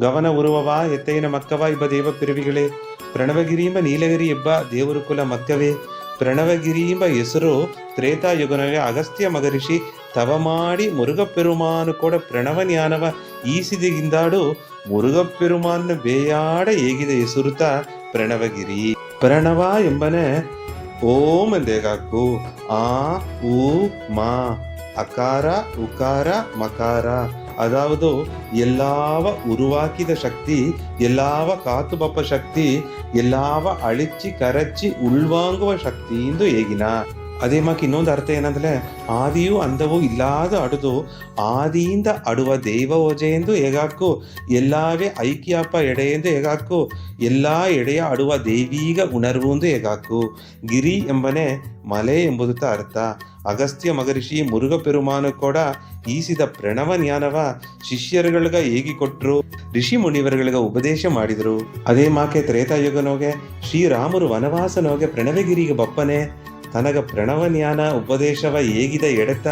ಗವನ ಉರುವವ ಎತ್ತೈನ ಮಕ್ಕವ ಇಬ್ಬ ದೇವ ಪಿರುವಿಗಳೇ. ಪ್ರಣವಗಿರಿಯೆಂಬ ನೀಲಗಿರಿ ಇಬ್ಬ ದೇವರು ಕುಲ ಮಕ್ಕವೇ. ಪ್ರಣವಗಿರಿಯೆಂಬ ಹೆಸರು ತ್ರೇತಾಯುಗನಲ್ಲಿ ಅಗಸ್ತ್ಯ ಮಗರಿಷಿ ತವ ಮಾಡಿ ಮುರುಗಪ್ಪೆರುಮಾನು ಕೂಡ ಪ್ರಣವ ಜ್ಞಾನವ ಈಸಿದೆಗಿಂದಾಡು ಮುರುಗಪ್ಪೆರುಮಾನ ಬೇಯಾಡ ಹೇಗಿದೆ ಹೆಸರುತ ಪ್ರಣವಗಿರಿ. ಪ್ರಣವ ಎಂಬನೆ ಓಂ ಎಂದೇಗಾಕು. ಆ ಉ ಮಾ ಅಕಾರ ಉಕಾರ ಮಕಾರ. அதாவது எல்லாவ உருவாக்கித சக்தி, எல்லாவ காத்துபப்ப சக்தி, ಎಲ್ಲಾವ ಅಳಿಚಿ ಕರಚಿ ಉಳ್ವಾಂಗುವ ಶಕ್ತಿ ಎಂದು ಹೇಗಿನ. ಅದೇ ಮಾಕ್ ಇನ್ನೊಂದು ಅರ್ಥ ಏನಂದ್ರೆ ಆದಿಯೂ ಅಂದವೂ ಇಲ್ಲಾದ ಅಡುದು ಆದಿಯಿಂದ ಅಡುವ ದೈವ ಓಜೆ ಎಂದು ಹೇಗಾಕು. ಎಲ್ಲಾವೇ ಐಕ್ಯಪ್ಪ ಎಡೆ ಎಂದು ಹೇಗಾಕು. ಎಲ್ಲಾ ಎಡೆಯ ಅಡುವ ದೈವೀಗ ಉಣರ್ವು ಎಂದು ಹೇಗಾಕು. ಗಿರಿ ಎಂಬನೆ ಮಲೆ ಎಂಬುದು ಅರ್ಥ. ಅಗಸ್ತ್ಯ ಮಗರಿಷಿ ಮುರುಘಪೆರುಮಾನು ಕೂಡ ಈಸಿದ ಪ್ರಣವ ಜ್ಞಾನವ ಶಿಷ್ಯರುಗಳಿಗೆ ಹೇಗಿ ಕೊಟ್ರು, ಋಷಿ ಮುನಿವರುಗಳಿಗೆ ಉಪದೇಶ ಮಾಡಿದ್ರು. ಅದೇ ಮಾಕೆ ತ್ರೇತಾಯುಗನೋಗೆ ಶ್ರೀರಾಮರು ವನವಾಸನೋಗೆ ಪ್ರಣವಗಿರಿಗೆ ಬಪ್ಪನೆ ತನಗ ಪ್ರಣವ ಜ್ಞಾನ ಉಪದೇಶವ ಹೇಗಿದ ಎಡೆತ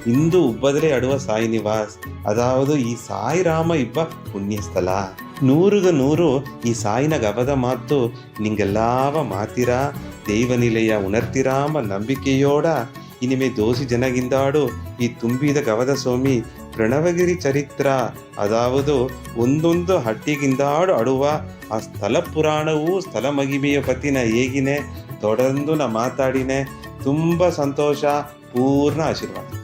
ಇಂದು ಉಬ್ಬದಲೇ ಅಡುವ ಸಾಯಿ ನಿವಾಸ್. ಅದಾವುದು ಈ ಸಾಯಿ ರಾಮ ಇಬ್ಬ ಪುಣ್ಯಸ್ಥಳ. 100 ಈ ಸಾಯಿನ ಗವದ ಮಾತು ನಿಂಗೆಲ್ಲಾವ ಮಾತಿರ ದೈವನಿಲೆಯ ಉಣರ್ತಿರಾಮ ನಂಬಿಕೆಯೋಡ ಇನಿಮೆ ದೋಸಿ ಜನಗಿಂದಾಡು ಈ ತುಂಬಿದ ಗವದ ಸ್ವಾಮಿ ಪ್ರಣವಗಿರಿ ಚರಿತ್ರ. ಅದಾವುದು ಒಂದೊಂದು ಹಟ್ಟಿಗಿಂದಾಡು ಅಡುವ ಆ ಸ್ಥಳ ಪುರಾಣವು ಸ್ಥಳ ಮಹಿಮೆಯ ಪತಿನ ಹೇಗಿನೆ ತೊಡರ್ದು ನಾ ಮಾತಾಡಿನೆ. ತುಂಬ ಸಂತೋಷ, ಪೂರ್ಣ ಆಶೀರ್ವಾದ.